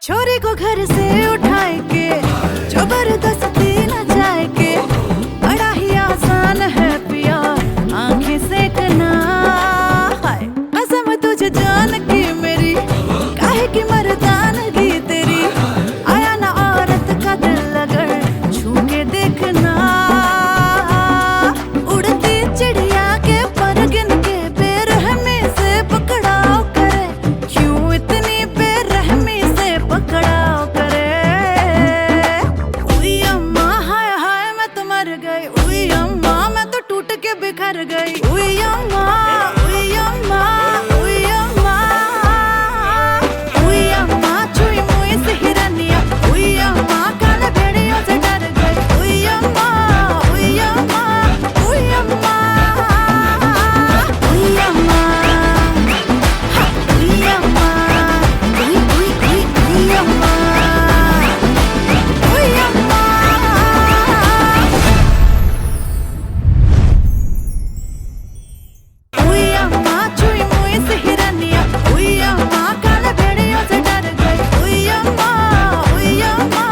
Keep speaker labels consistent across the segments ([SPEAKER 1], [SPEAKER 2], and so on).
[SPEAKER 1] छोरी को घर से उठाए के जबरदस्ती न जाए के बड़ा ही आसान है पिया आंखें सेकना। हाय कसम तुझे जान की मेरी काहे की मर्दानगी तेरी आया ना औरत का दिल अगर छू के देखना। उड़ती चिड़िया के पर गिन के बेरहमी से पकड़ाओ करे क्यों इतनी बेरहमी से पकड़ाओ करे। उई अम्मा हाय हाय मैं तो मर गई उई अम्मा मैं तो टूट के बिखर गई उई अम्मा उई अम्मा उई अम्मा उई अम्मा छुई मुई से हिरनिया उई अम्मा काले भेड़ियों से डर गई उई अम्मा उई अम्मा उई अम्मा उई अम्मा उई अम्मा उई उई उई उई अम्मा उई अम्मा। उई अम्मा छुई मुई से हिरनिया उई अम्मा काले भेड़ियों से डर गई उई अम्मा उई अम्मा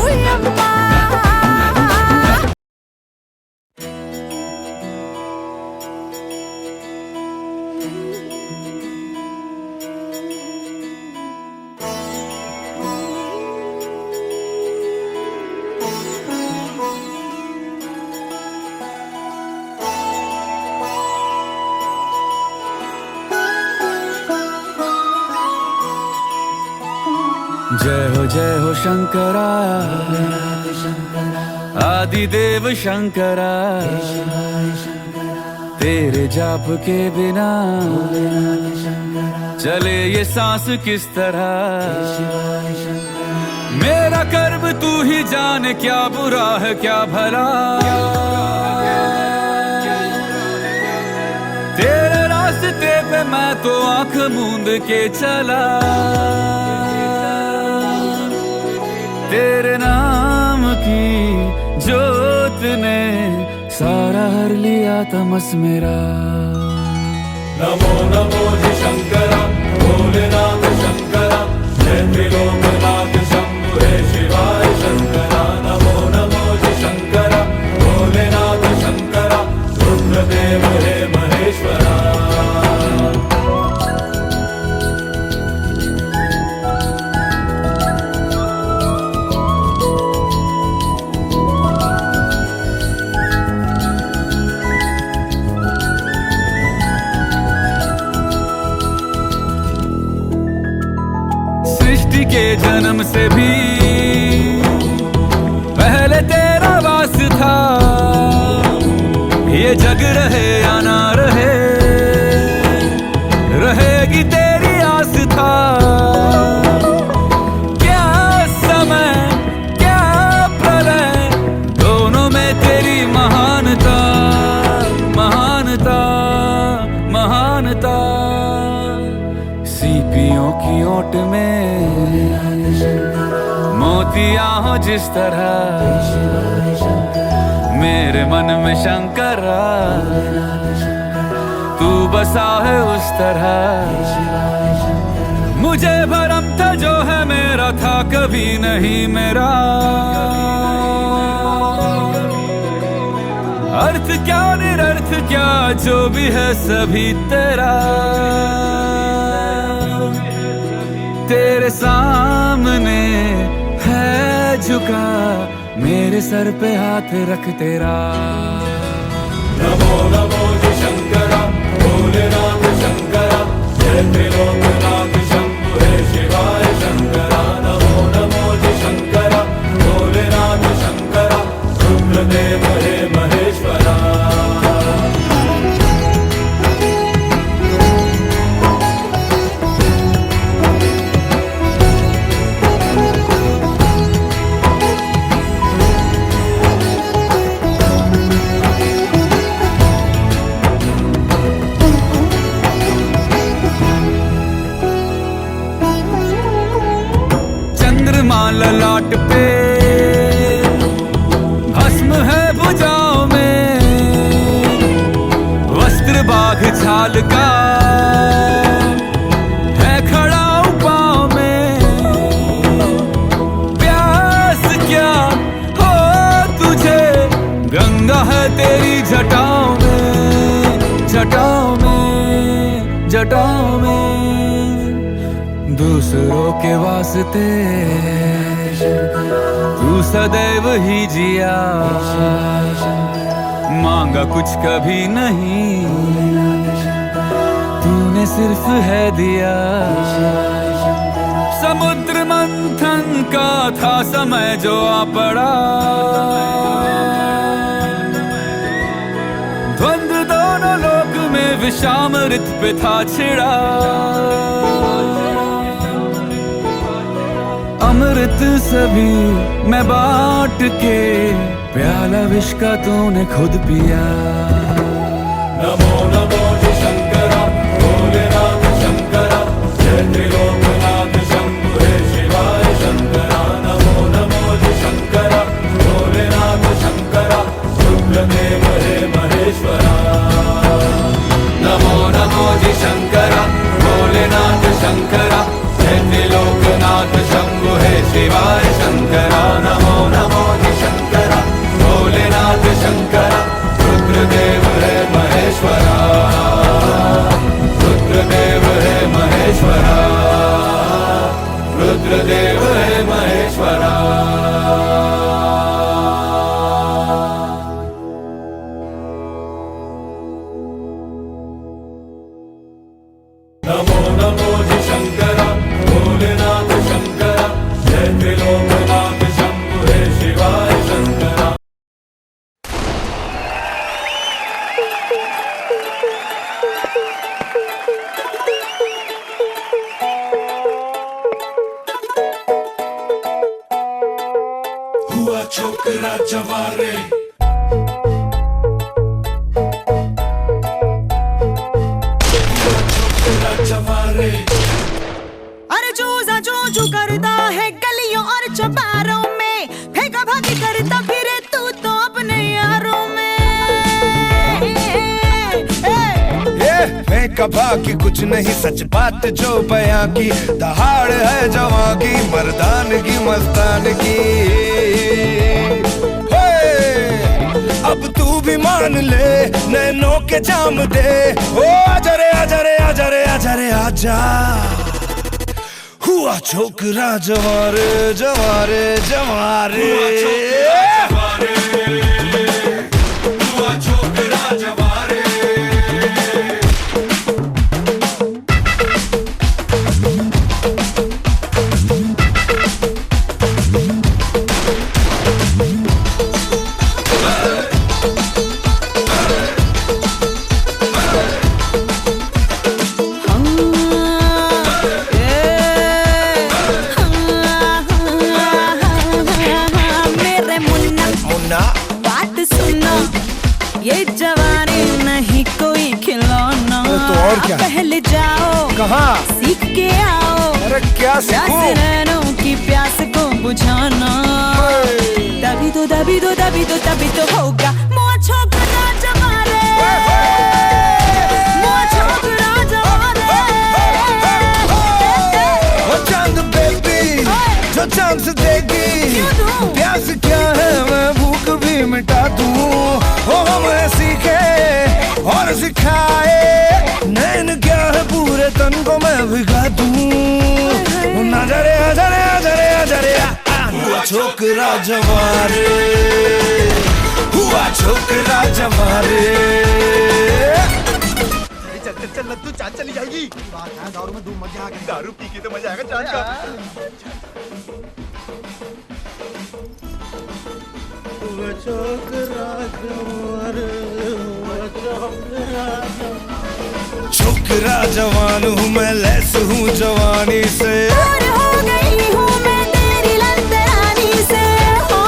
[SPEAKER 1] उई अम्मा।
[SPEAKER 2] जय हो शंकरा आदिदेव शंकरा तेरे जाप के बिना चले ये सांस किस तरह। मेरा कर्म तू ही जाने क्या बुरा है क्या भला तेरे रास्ते पे मैं तो आंख मूंद के चला। तेरे नाम की जोत ने सारा हर लिया तमस मेरा।
[SPEAKER 3] नमो नमो जी शंकरा भोलेनाथ शंकरा जय त्रिलोकनाथ शंभु हे शिवाय शंकरा। नमो नमो जी शंकरा भोलेनाथ शंकरा रुद्रदेव हे महेश्वरा।
[SPEAKER 2] सृष्टि के जन्म से भी पहले तेरा वास था ये जग रहे या ना रहे रहेगी तेरी आस था। क्या समय क्या प्रलय दोनों में तेरी महानता महानता महानता। सीपियों की ओट में मोतियां हो जिस तरह मेरे मन में शंकरा तू बसा है उस तरह। मुझे भरम था जो है मेरा था कभी नहीं मेरा। अर्थ क्या निरर्थ क्या जो भी है सभी तेरा। तेरे सामने है झुका मेरे सर पे हाथ रख तेरा।
[SPEAKER 3] नमो नमो जी शंकरा भोलेनाथ शंकरा जय त्रिलोकनाथ शंभु हे शिवाय शंकरा। नमो नमो जी शंकरा भोलेनाथ शंकरा रुद्रदेव हे महेश्वरा।
[SPEAKER 2] चंद्रमा ललाट पे भस्म है भुजाओं में वस्त्र बाघ छाल का है खड़ा पाँव में। जटाओं में दूसरों के वास्ते तू सदैव ही जिया, मांगा कुछ कभी नहीं, तूने सिर्फ है दिया। समुद्र मंथन का था समय जो आ पड़ा, द्वंद्व दोनों लोक में विषामृत पे था छिड़ा। अमृत सभी मैं बांट के, प्याला विष का तूने खुद पिया।
[SPEAKER 3] नमो नमो जी शंकरा, भोलेनाथ शंकरा, जय त्रिलोकनाथ शंभु हे शिवाय शंकरा। नमो नमो जी शंकरा, भोलेनाथ शंकरा, रुद्रदेव हे महेश्वरा। नमो नमो जी शंकरा, भोलेनाथ शंकरा, जय त्रिलोकनाथ शंभु हे शिवाय शंकरा। नमो नमो जी शंकरा, भोलेनाथ शंकरा, रुद्रदेव हे महेश्वरा, रुद्रदेव हे महेश्वरा, रुद्रदेव हे महेश्वरा। नमो नमो जी शंकरा, भोलेनाथ शंकरा, जय त्रिलोकनाथ शंभु हे शिवाय शंकरा। हुआ छोकरा जवारे, जवारे।
[SPEAKER 1] अरे चूजा चू करता है गलियों और चौबारों में, फेंका भागी करता फिरे तू तो अपने यारों में।
[SPEAKER 4] फेंका भागी कुछ नहीं, सच बात जो बयां की, दहाड़ है जवां की, मर्दान की मस्तान की। अब तू भी मान ले, नैनों के जाम दे, ओ आजा रे आजा रे आजा रे आजा रे आजा। हुआ छोकरा जवारे जवारे जवारे,
[SPEAKER 3] हुआ छोकरा जवारे।
[SPEAKER 1] मेरे मुन्ना बात सुनो, ये जवानी नहीं कोई खिलौना।
[SPEAKER 4] तो और क्या?
[SPEAKER 1] पहले जाओ
[SPEAKER 4] कहाँ?
[SPEAKER 1] सीख के आओ,
[SPEAKER 4] अरे क्या सीखूं?
[SPEAKER 1] प्यास नैनों की प्यास को बुझाना। तभी तो तभी तो तभी तो तभी तो होगा मुआ छोकरा जवारे, मुआ छोकरा जवारे।
[SPEAKER 4] वो चांद बेबी जो चांद से देगी,
[SPEAKER 1] क्यों दूं?
[SPEAKER 4] प्यास क्या है मैं भूख भी मिटा दूं। हो हमें सीखे और सिखाए, नैन क्या है पूरे तन को मैं भिगा दूं। आजा रे आजा रे आजा रे आजा रे हुआ छोकरा जवारे, हुआ छोकरा जवारे।
[SPEAKER 5] चल चल चल लड्डू चांद चली जाएगी। बात है दारू में धूम मच जाएगा, दारू पी के तो मजा आएगा चांद का।
[SPEAKER 4] छोकरा जवान हूँ मैं, लैस हूँ जवानी से,
[SPEAKER 1] और हो गई हूँ मैं तेरी लंदरानी से। हो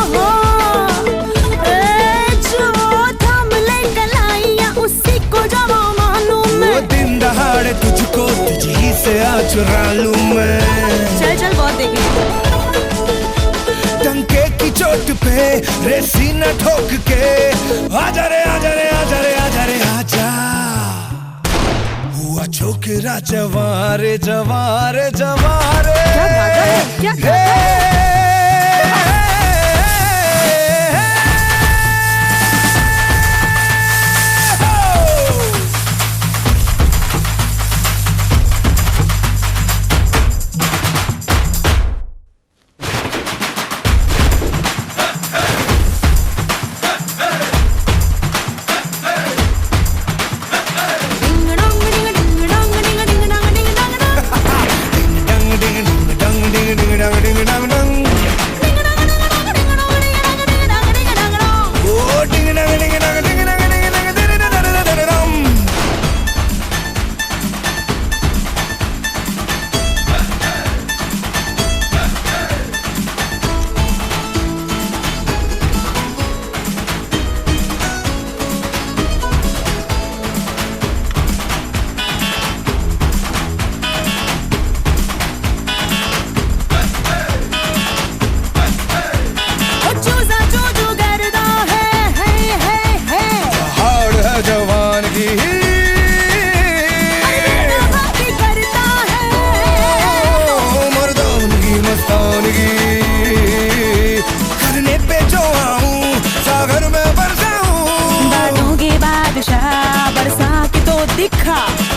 [SPEAKER 1] जो थम ले कलाइयाँ उसी को जवा मानूं मैं।
[SPEAKER 4] वो दिन दहाड़े तुझको तुझी से आ चुरा लूं मैं।
[SPEAKER 1] चल चल बहुत देखें।
[SPEAKER 4] डंके की चोट पे रेसी न ठोक के, आजा रे आजा रे आजा रे आजा रे आजा। हुआ छोकरा जवारे जवारे जवारे।
[SPEAKER 1] क्या गाता है? क्या गाता है?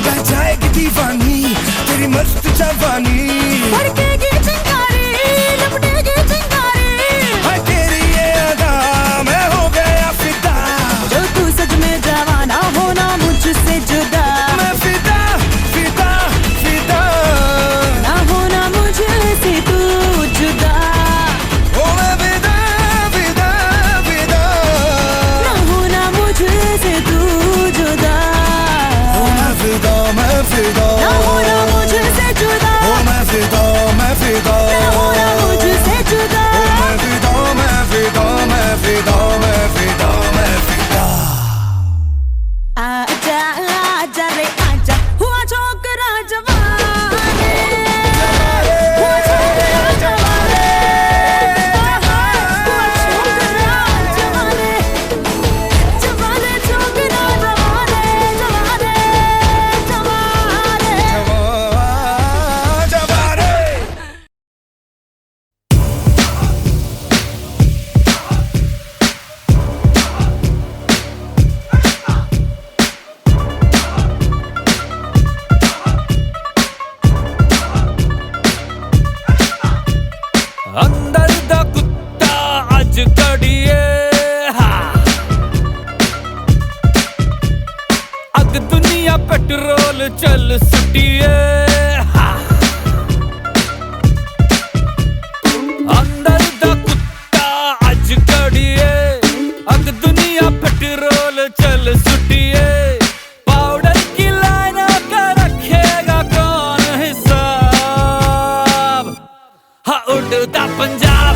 [SPEAKER 4] बह जाएगी दीवानी तेरी मस्त जवानी,
[SPEAKER 1] भड़केगी चिंगारी लपटेगी चिंगारी,
[SPEAKER 4] हाय तेरी ये अदा मैं हो गया फिदा,
[SPEAKER 1] जो तू सच में जवाना होना मुझसे जुदा,
[SPEAKER 4] मैं फिदा फिदा फिदा,
[SPEAKER 1] ना होना मुझसे तू जुदा,
[SPEAKER 4] ओ मैं फिदा फिदा फिदा,
[SPEAKER 1] ना होना मुझसे तू जुदा,
[SPEAKER 4] ओ मैं फिदा
[SPEAKER 1] ना होना मुझसे जुदा,
[SPEAKER 4] ओ मैं फिदा
[SPEAKER 1] ना होना मुझसे जुदा।
[SPEAKER 4] ओ मैं फिदा मैं फिदा मैं फिदा मैं फिदा मैं फिदा।
[SPEAKER 1] आजा आजा रे आजा हुआ छोकरा जवान रे, हुआ छोकरा जवान रे, हुआ छोकरा जवान रे, जवान रे छोकरा जवान रे, जवान रे जवान रे।
[SPEAKER 4] जवारे
[SPEAKER 2] अंदर दा कुत्ता अज कड़िए अग दुनिया पेट्रोल चल सुटिए, अंदर दा कुत्ता अज कड़िए अग दुनिया पेट्रोल चल सुटिए, पाउडर की लाइन का रखेगा कौन हिसाब, हाँ उड़ता पंजाब,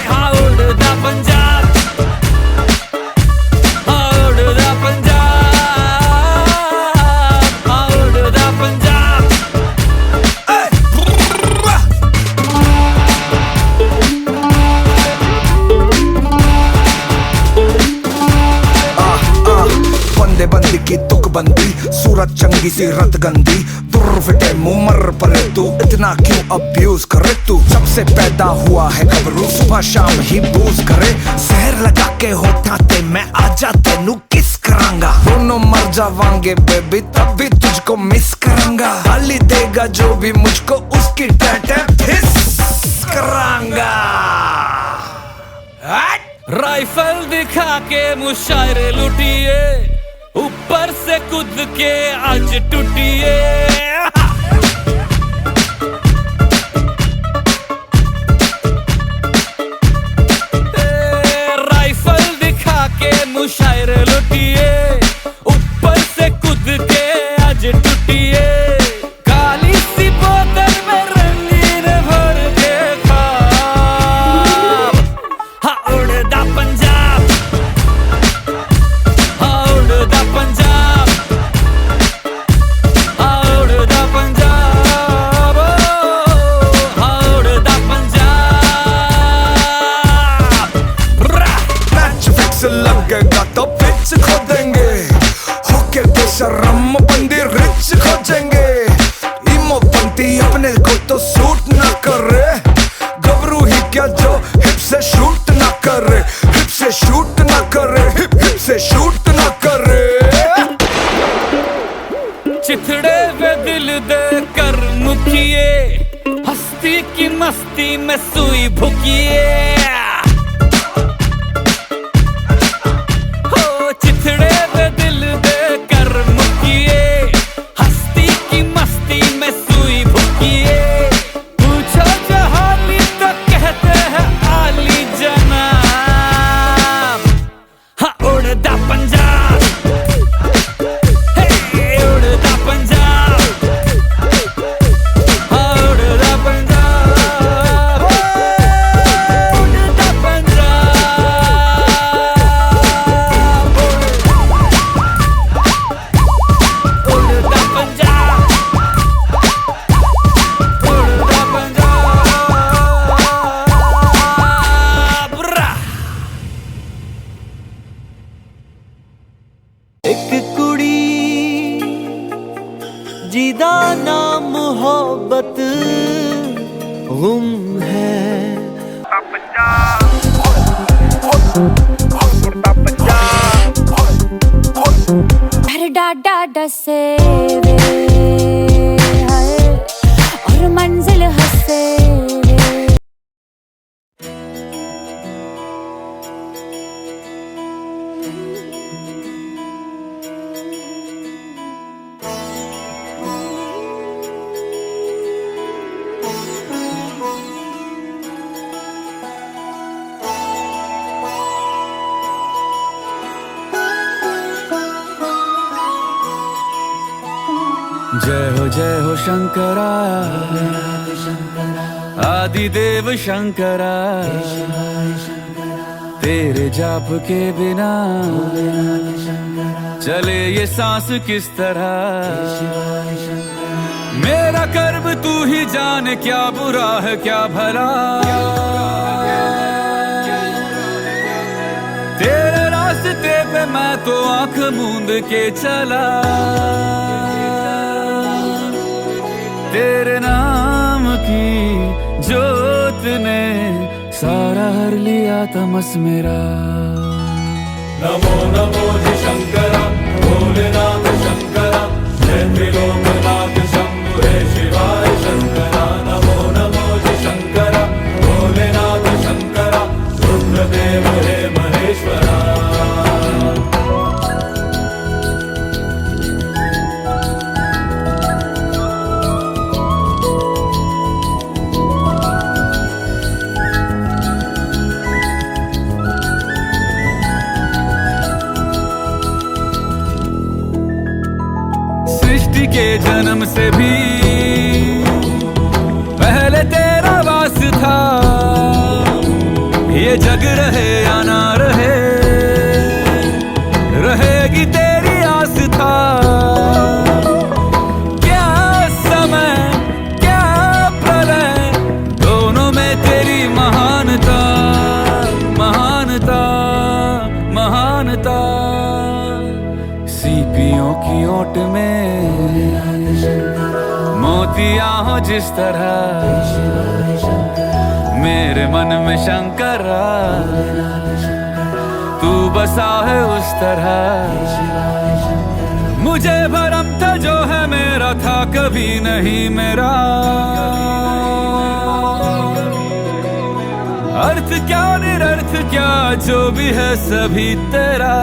[SPEAKER 2] हाँ उड़ता पंजाब, हाँ उड़ता पंजाब, हाँ उड़ता पंजाब।
[SPEAKER 4] बंदे बंदी की तुक बंदी, सूरत चंगी सी रत गंदी, दुर्र फिटे मुंह मर परे तू, इतना क्यों अब्यूज करे तू, जब से पैदा हुआ है गबरू सुबह शाम ही बूज करे, जहर लगा के होठा ते मैं आजा तेनू किस करांगा, दोनों मर जावांगे बेबी तब भी तुझको मिस करांगा, गाली देगा जो भी मुझको उसकी टैटे फिस करांगा।
[SPEAKER 2] राइफल दिखा के मुशायरे लुटिए, ऊपर से कूद के आज टूटिए, राइफल दिखा के मुशायरे लुटिए, ऊपर से कूद के आज टूटिए, काली सी बोतल में रंगीन भर के ख्वाब, हाँ उड़दा पंजाब, हाँ उड़दा पंजाब, हाँ उड़दा पंजाब, हाँ उड़दा पंजाब।
[SPEAKER 4] मैच फिक्स लगेगा तो पिच खोदेंगे, होके बेशरम बंदी रिच खोजेंगे, इमो पंती अपने को तो सूट ना करे, गबरू ही क्या जो हिप से शूट ना करे, हिप से शूट ना करे, हिप से शूट ना करे।
[SPEAKER 2] चिथड़े वे दिल दे कर मुखिए, हस्ती की मस्ती में सुई भुकिए, हो चिथड़े वे दिल दे कर मुखिए, हस्ती की मस्ती में सुई भुकिए, पूछो जहाली तो कहते हैं आली जनाब, हाँ उड़दा पंजाब, हे उड़दा पंजाब, हाँ उड़दा पंजाब, उड़दा पंजाब, उड़दा पंजाब, उड़दा पंजाब।
[SPEAKER 6] एक कुड़ी जिदा नाम मोहब्बत गुम है,
[SPEAKER 7] डा डा डा से रे हाय और मंजिल हंसे रे।
[SPEAKER 2] जय हो शंकरा आदिदेव शंकरा, तेरे जाप के बिना चले ये सांस किस तरह। मेरा कर्म तू ही जाने, क्या बुरा है क्या भला। तेरे रास्ते पे मैं तो आंख मूंद के चला, तेरे नाम की जोत ने सारा हर लिया तमस मेरा।
[SPEAKER 3] नमो नमो जी शंकरा भोलेनाथ शंकरा, जय त्रिलोकनाथ शंभु हे शिवाय शंकरा। नमो नमो जी शंकरा भोलेनाथ शंकरा, रुद्रदेव हे महेश्वरा।
[SPEAKER 2] सृष्टि के जन्म से भी पहले तेरा वास था, ये जग रहे या ना रहे, रहेगी तेरी आस था। क्या समय क्या प्रलय, दोनों में तेरी महानता महानता महानता। सीपियों की ओट में मोतियां हो जिस तरह, मेरे मन में शंकरा तू बसा है उस तरह। मुझे भरम था जो है मेरा था कभी नहीं मेरा, अर्थ क्या निरर्थ क्या जो भी है सभी तेरा।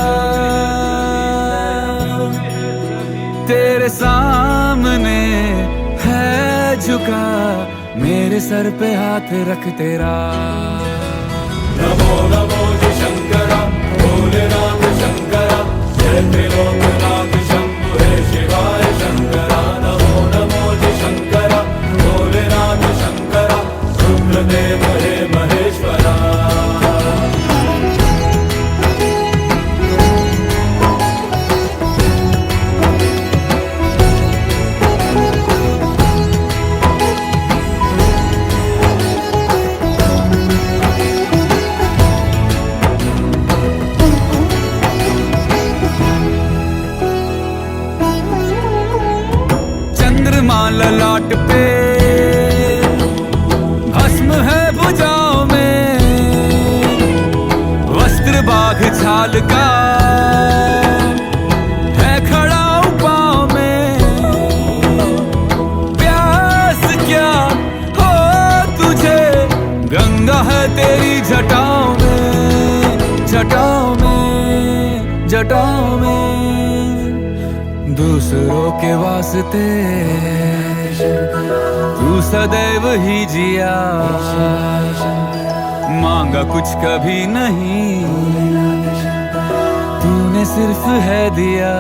[SPEAKER 2] तेरे सामने है झुका मेरे सर पे हाथ रख तेरा।
[SPEAKER 3] नमो नमो जी शंकरा भोलेनाथ शंकरा, जय त्रिलोकनाथ शंभु हे शिवाय शंकरा। नमो नमो जी शंकरा भोलेनाथ शंकरा, रुद्रदेव हे महेश्वरा।
[SPEAKER 2] ललाट पे भस्म है भुजाओं में, वस्त्र बाघ छाल का है खड़ा पाँव में। प्यास क्या हो तुझे, गंगा है तेरी जटाओं में जटाओं में जटाओं में। दूसरों के वास्ते तू सदैव ही जिया, मांगा कुछ कभी नहीं, तूने सिर्फ है दिया।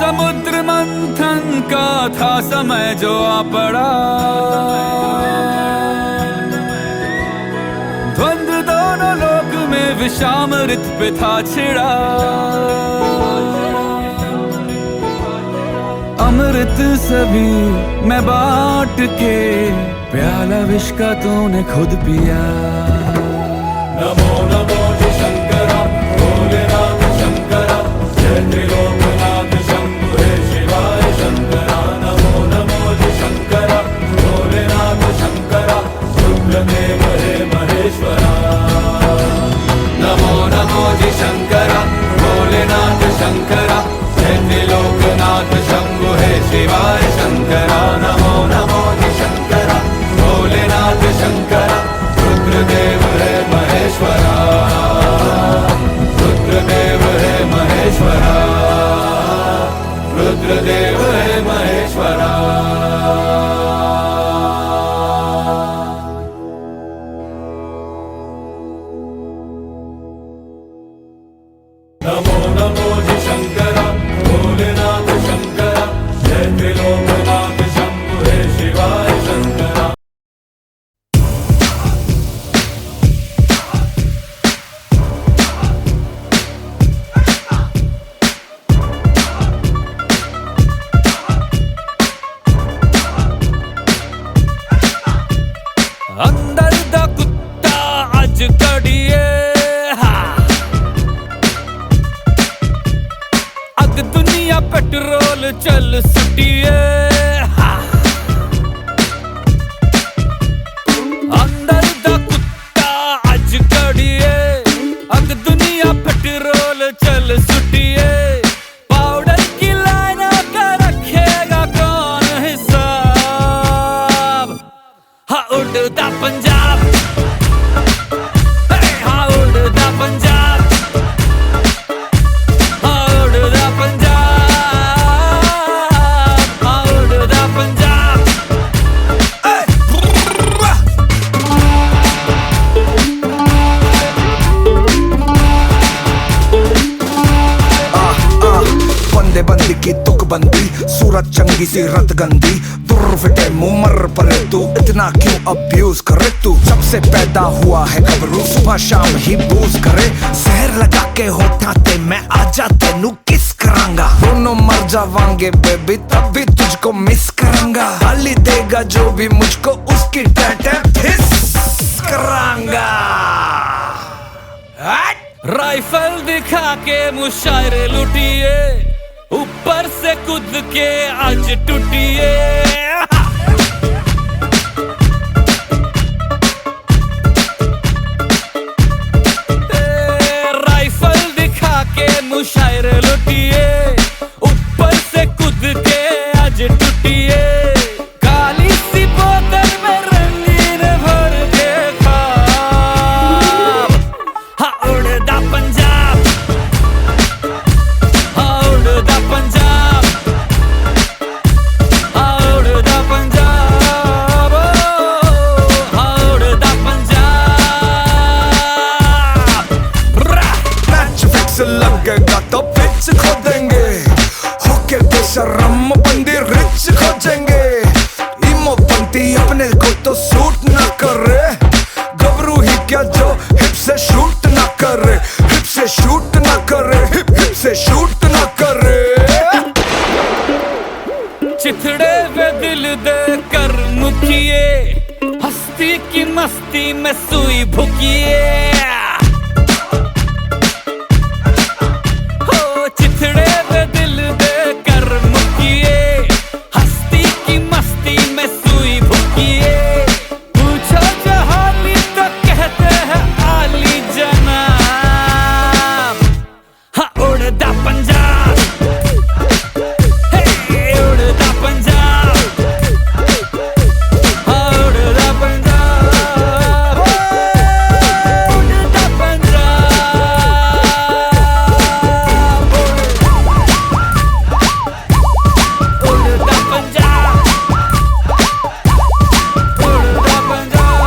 [SPEAKER 2] समुद्र मंथन का था समय जो आ पड़ा, द्वंद्व दोनों लोक में विषामृत पे था छिड़ा। अमृत सभी मैं बांट के, प्याला विष का तूने खुद पिया।
[SPEAKER 3] नमो नमो जी शंकरा भोलेनाथ शंकरा, जय त्रिलोकनाथ शंभु हे शिवाय शंकरा। नमो नमो जी शंकरा भोलेनाथ शंकरा, रुद्रदेव हे महेश्वरा। नमो नमो जी शंकरा भोलेनाथ शंकरा, देव है महेश्वरा। नमो नमो जी शंकरा, भोलेनाथ शंकरा, जय त्रिलोकनाथ शंभु हे शिवाय शंकरा।
[SPEAKER 2] अंदर दा कुत्ता अज कड़िए अग दुनिया पेट्रोल चल सुटिए। अंदर दा कुत्ता अज कड़िए अग दुनिया पेट्रोल चल सुटिए। पाउडर की लाइन का रखेगा कौन हिसाब। हाँ उड़ता पंजाब, हाँ उड़ता पंजाब, हाँ उड़ता पंजाब, हाँ उड़ता पंजाब।
[SPEAKER 4] बंदे बंदी की तुक बंदी, सूरत चंगी सी रत गंदी, दुर्र फिटे मुंह मर परे तू, इतना क्यों अब्यूज करे तू। जब से पैदा हुआ है गबरू, सुबह शाम ही बूज करे। जहर लगा के होठा ते मैं आजा तेनू किस करांगा। दोनों मर जावांगे बेबी तब भी तुझको मिस करांगा। गाली देगा जो भी मुझको उसकी टैटे फिस करांगा।
[SPEAKER 2] राइफल दिखा के मुशायरे लुटिए, ऊपर से कूद के आज टूटिए। राइफल दिखा के मुशायरे लुटिए, ऊपर से कूद के आज टूटिए। काली सी बोतल में रंगीन भर के ख्वाब। हाँ उड़दा पंजाब, हाँ उड़दा पंजाब, हाँ उड़दा पंजाब, हाँ उड़दा पंजाब।
[SPEAKER 4] मैच फिक्स लगेगा तो पिच खोदेंगे, होके बेशरम बंदी रिच खोजेंगे। इमो पंती अपने को तो सूट ना करे, गबरू ही क्या जो हिप से शूट ना करे, हिप से शूट ना करे, हिप से शूट ना करे।
[SPEAKER 2] चिथड़े वे दिल दे कर मुखिए, हस्ती की मस्ती में सुई भुकिए। हो चिथड़े वे दिल दे कर मुखिए, हस्ती की मस्ती में सुई भुकिए। पूछो जहाली तो कहते हैं आली जनाब। हाँ उड़दा पंजाब, उड़दा पंजाब, हाँ उड़दा पंजाब, उड़दा पंजाब, उड़दा पंजाब, उड़दा पंजाब।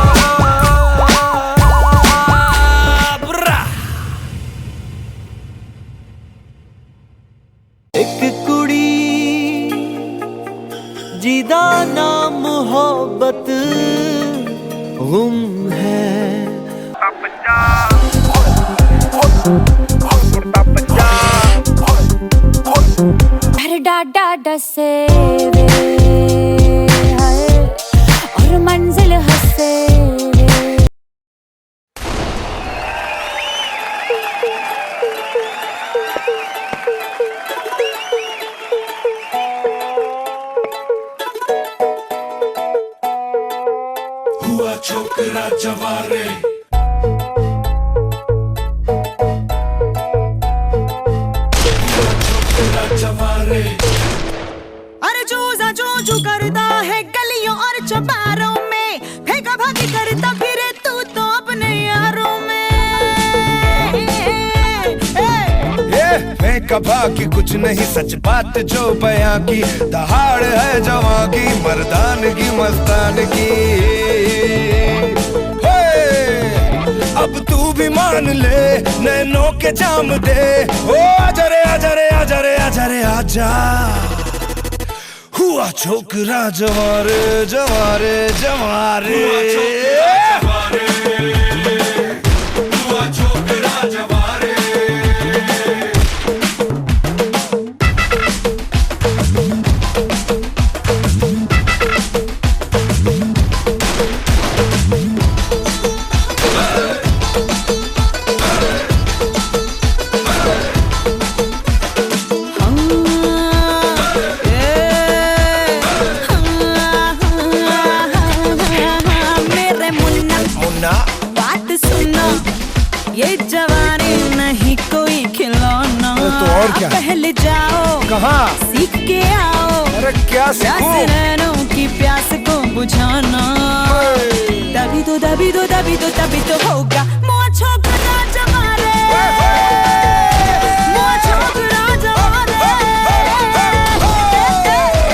[SPEAKER 6] एक कुड़ी जिदा नाम मोहब्बत गुम है।
[SPEAKER 7] घर डाडा डसे वे हाय और मंजिल हंसे वे।
[SPEAKER 3] हुआ छोकरा जवारे, हुआ छोकरा जवारे।
[SPEAKER 1] अरे चूजा चू करता है गलियों और चौबारों में, फेंका भागी करता फिरे तू तो अपने यारों में।
[SPEAKER 4] फेंक का बाकी कुछ नहीं, सच बात जो बयां की, दहाड़ है जवां की, मर्दान की मस्तान की। अब तू भी मान ले, नैनों के जाम दे, ओ आजा रे आजा रे आजा रे आजा रे आजा। हुआ छोकरा जवारे जवारे जवारे,
[SPEAKER 3] हुआ छोकरा जवारे।
[SPEAKER 1] मेरे मुन्ना बात सुनो, ये जवानी नहीं कोई खिलौना।
[SPEAKER 4] तो और क्या?
[SPEAKER 1] पहले जाओ
[SPEAKER 4] कहाँ?
[SPEAKER 1] सीख के आओ,
[SPEAKER 4] अरे क्या सीखूं?
[SPEAKER 1] प्यास नैनों की प्यास को बुझाना। तभी तो तभी तो तभी तो तभी तो होगा मुआ छोकरा जवारे, मुआ छोकरा जवारे।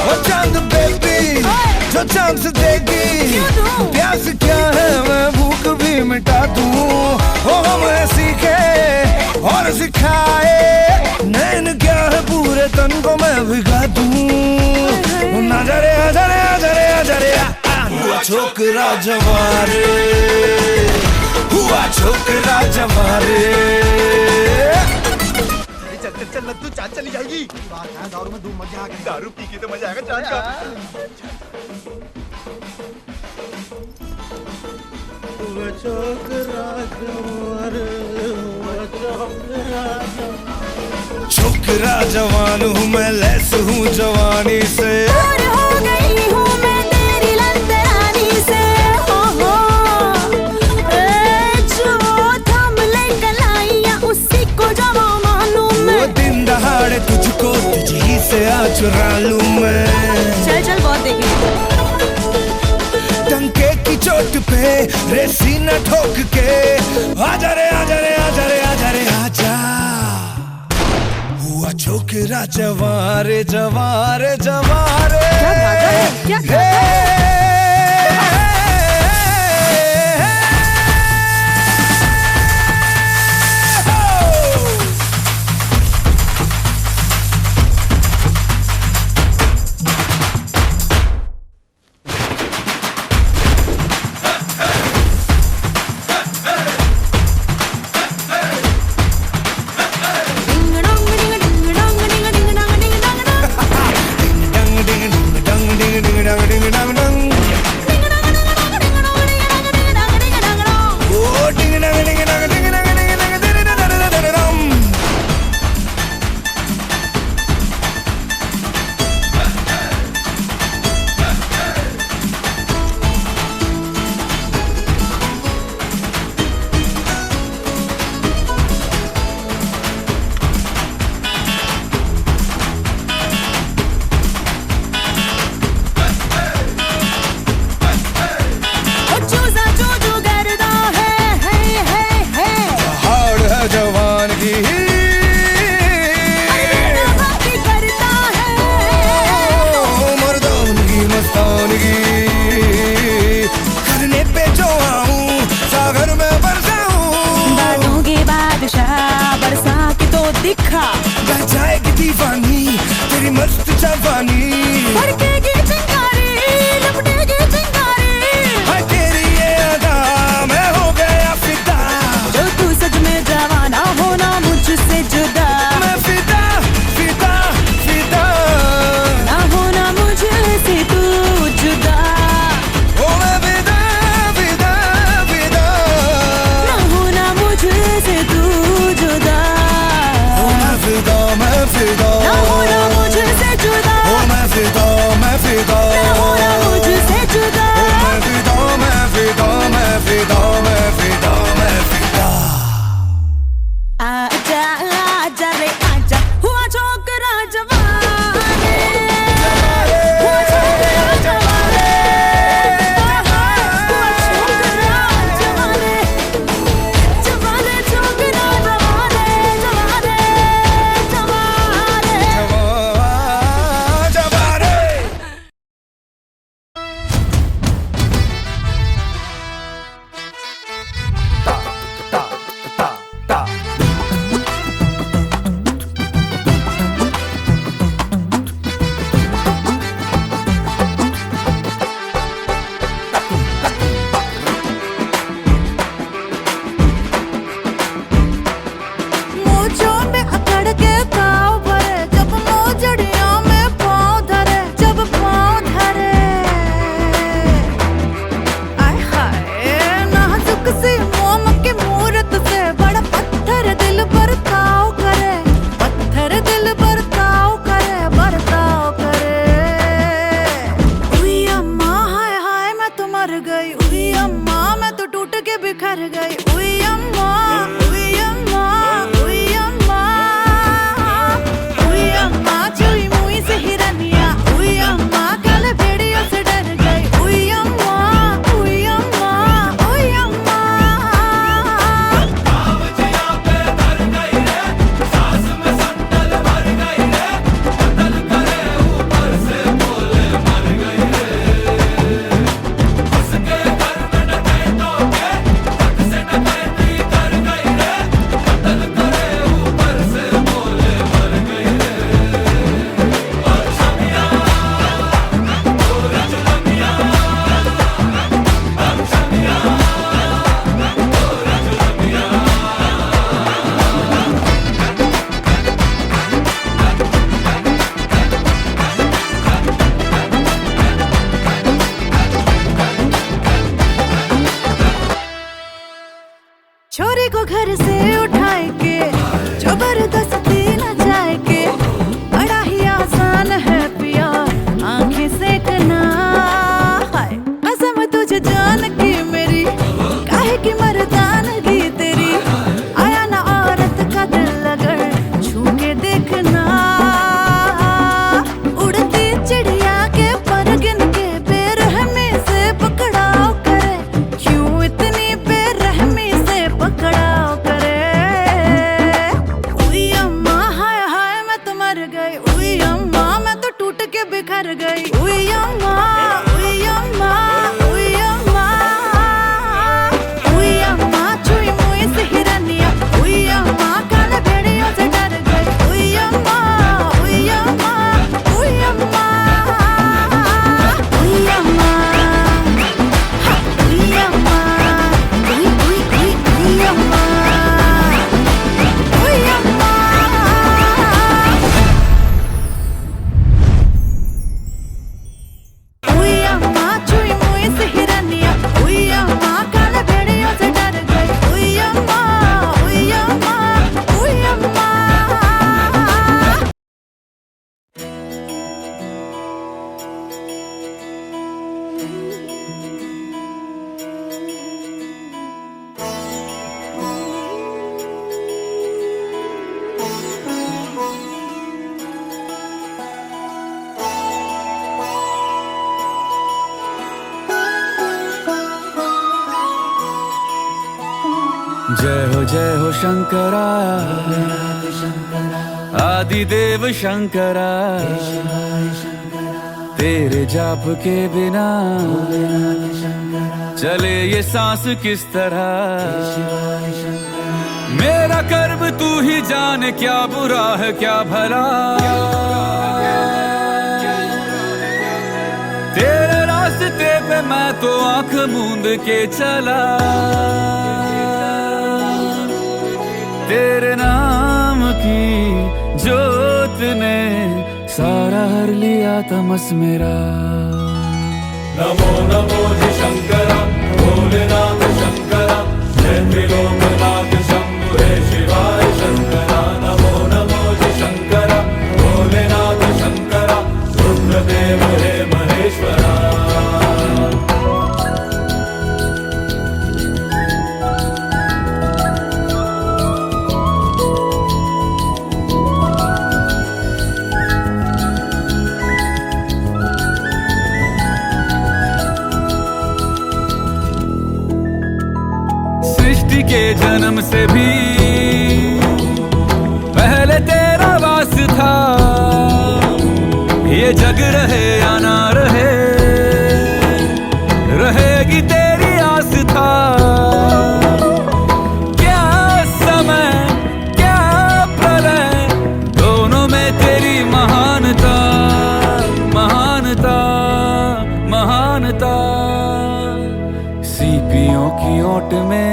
[SPEAKER 4] वो चांद बेबी जो चांद से देगी,
[SPEAKER 1] क्यों दूं?
[SPEAKER 4] प्यास क्या है मैं भूख भी मिटा दूं। हो हमें सीखे और सिखाए, नैन क्या है पूरे तन को मैं भिगा दूं। आजा रे आजा रे आजा रे आजा रे हुआ छोकरा जवारे, हुआ छोकरा जवारे।
[SPEAKER 5] चल चल चल लत्तू, चांद चली जाएगी। बात है दारू में धूम मच जाएगा, दारू पी के तो मजा आएगा चांद का।
[SPEAKER 4] छोकरा जवान हूँ मैं, लैस हूँ जवानी से,
[SPEAKER 1] और हो गई हूँ मैं तेरी लंदरानी से। हो जो थम ले कलाइयाँ उसी को जवा मानूं मैं।
[SPEAKER 4] वो दिन दहाड़े तुझको तुझी से आ चुरा लूं मैं।
[SPEAKER 1] चल चल बहुत देखेंगे।
[SPEAKER 4] डंके की चोट पे रेसी न ठोक के, आजा रे आजा रे आजा रे आजा रे आजा। हुआ छोकरा जवारे जवारे जवारे।
[SPEAKER 1] क्या गाता है? क्या गाता है?
[SPEAKER 4] Ding dong ding dong ding dong ding dong ding dong ding dong ding dong ding dong ding dong
[SPEAKER 1] तुझको घर से उठाए के जबरदस्ती न जाए के बड़ा ही आसान है पिया आंखें सेकना। हाय कसम तुझे जान की मेरी काहे की मर्दानगी तेरी आया ना औरत का दिल अगर छू के देखना। उड़ती चिड़िया के पर गिन के बेरहमी से पकड़ाओ करे क्यों इतनी बेरहमी से पकड़ाओ करे। उई अम्मा हाय हाय मैं तो मर गई उई अम्मा मैं तो टूट के बिखर गई उई अम्मा उई अम्मा उई अम्मा उई अम्मा छुई मुई से हिरनिया उई अम्मा काले भेड़ियों से डर गई उई अम्मा उई अम्मा उई अम्मा उई अम्मा हा, उई अम्मा उई उई उई उई अम्मा उई अम्मा। उई अम्मा छुई मुई से हिरनिया उई अम्मा काले भेड़ियों से डर गई उई अम्मा उई अम्मा उई अम्मा।
[SPEAKER 2] जय हो शंकरा आदिदेव शंकरा तेरे जाप के बिना चले ये सांस किस तरह। मेरा कर्म तू ही जाने क्या बुरा है क्या भला तेरे रास्ते पे मैं तो आंख मूंद के चला। तेरे नाम की जोत ने सारा हर लिया तमस मेरा।
[SPEAKER 3] नमो नमो जी शंकरा भोलेनाथ शंकरा जय त्रिलोकनाथ शंभु हे शिवाय शंकरा। नमो नमो जी शंकरा भोलेनाथ शंकरा रुद्रदेव हे महेश्वरा।
[SPEAKER 2] सृष्टि के जन्म से भी पहले तेरा वास था ये जग रहे या ना रहे रहेगी तेरी आस था। क्या समय क्या प्रलय दोनों में तेरी महानता महानता महानता। सीपियों की ओट में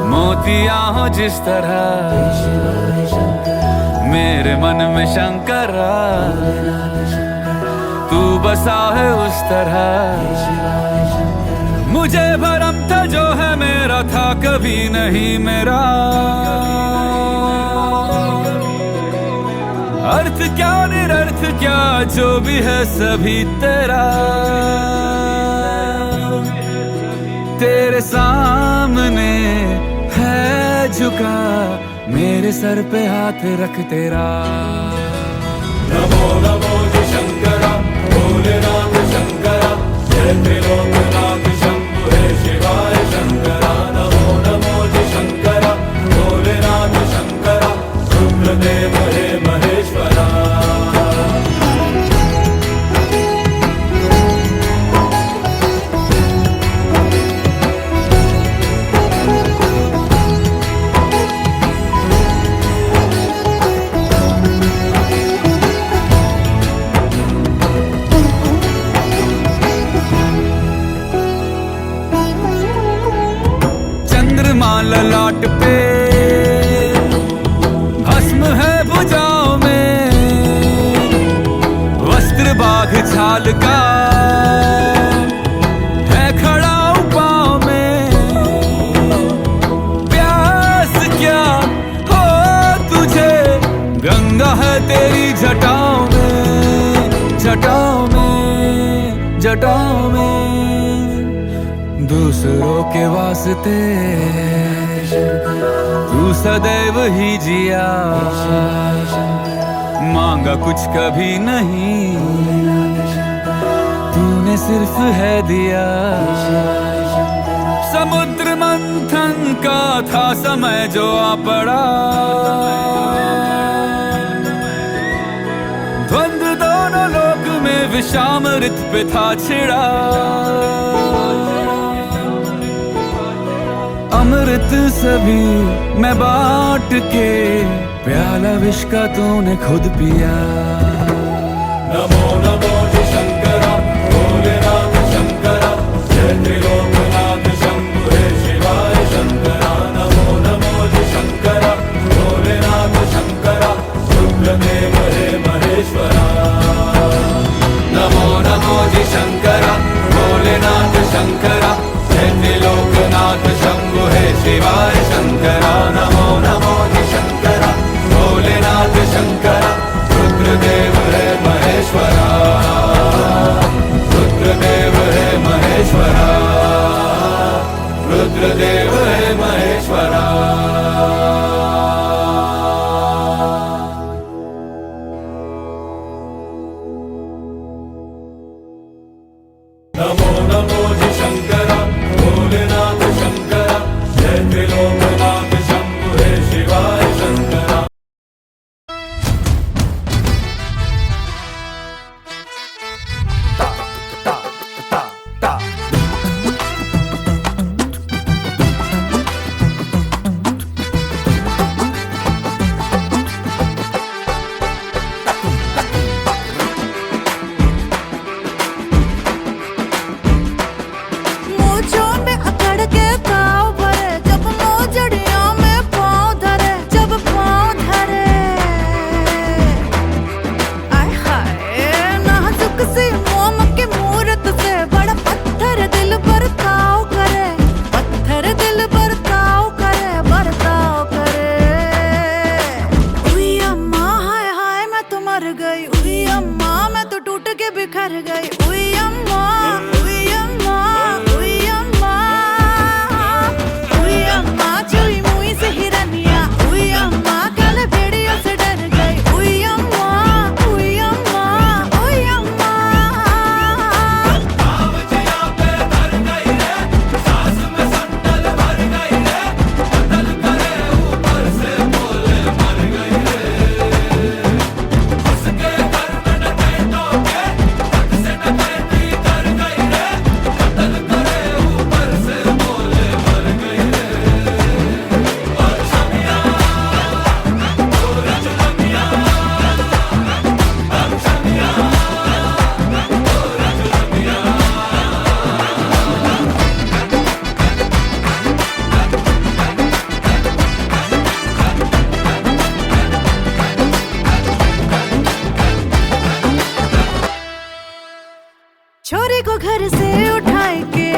[SPEAKER 2] मोतियां हो जिस तरह मेरे मन में शंकरा तू बसा है उस तरह। मुझे भरम था जो है मेरा था कभी नहीं मेरा। अर्थ क्या निरर्थ क्या जो भी है सभी तेरा। तेरे सामने है झुका मेरे सर पे हाथ रख तेरा।
[SPEAKER 3] नमो नमो जी शंकरा भोलेनाथ शंकरा जय त्रिलोकनाथ शंभु हे शिवाय शंकरा। नमो नमो जी शंकरा भोलेनाथ शंकरा रुद्रदेव हे महेश्वरा।
[SPEAKER 2] ललाट पे भस्म है भुजाओं में वस्त्र बाघ छाल का है खड़ा पाँव में। संकटों में दूसरों के वास्ते तू सदैव ही जिया, मांगा कुछ कभी नहीं, तूने सिर्फ है दिया। समुद्र मंथन का था समय जो आ पड़ा, द्वंद्व दोनों लोक में विषामृत पे था छिड़ा। अमृत सभी मैं बांट के, प्याला विष का तूने खुद पिया।
[SPEAKER 3] नमो नमो जी शंकरा भोलेनाथ शंकरा, जय त्रिलोकनाथ शंभु हे शिवाय शंकरा। नमो नमो जी शंकरा भोलेनाथ शंकरा, रुद्रदेव हे महेश्वरा। नमो नमो जी शंकरा भोलेनाथ शंकरा, जय त्रिलोकनाथ शंभु हे शिवाय शंकरा। नमो नमो जी शंकरा भोलेनाथ शंकरा, रुद्रदेव हे महेश्वरा। रुद्रदेव हे महेश्वरा, रुद्रदेव हे महेश्वरा। नमो नमो जी शंकरा भोलेनाथ शंकरा, जय त्रिलोकनाथ शंभु हे शिवाय शंकरा।
[SPEAKER 1] मूंछों में अकड़ के ताव भरे, जब मोजड़ियों में पाँव धरे, जब पाँव धरे। आय हाय नाजुक सी मोम की मूरत से बड़ा पत्थर दिल बर्ताव करे, पत्थर दिल बर्ताव करे, बर्ताव करे। उई अम्मा हाय हाय मैं तो मर गई, उई अम्मा मैं तो टूट के बिखर गई। उई अम्मा, उई अम्मा, उई अम्मा, उई अम्मा चुई मुई से हिरनिया। उई अम्मा कल भेड़ियों से डर गई। उई अम्मा, उई अम्मा, उई अम्मा। छोरी को घर से उठाए के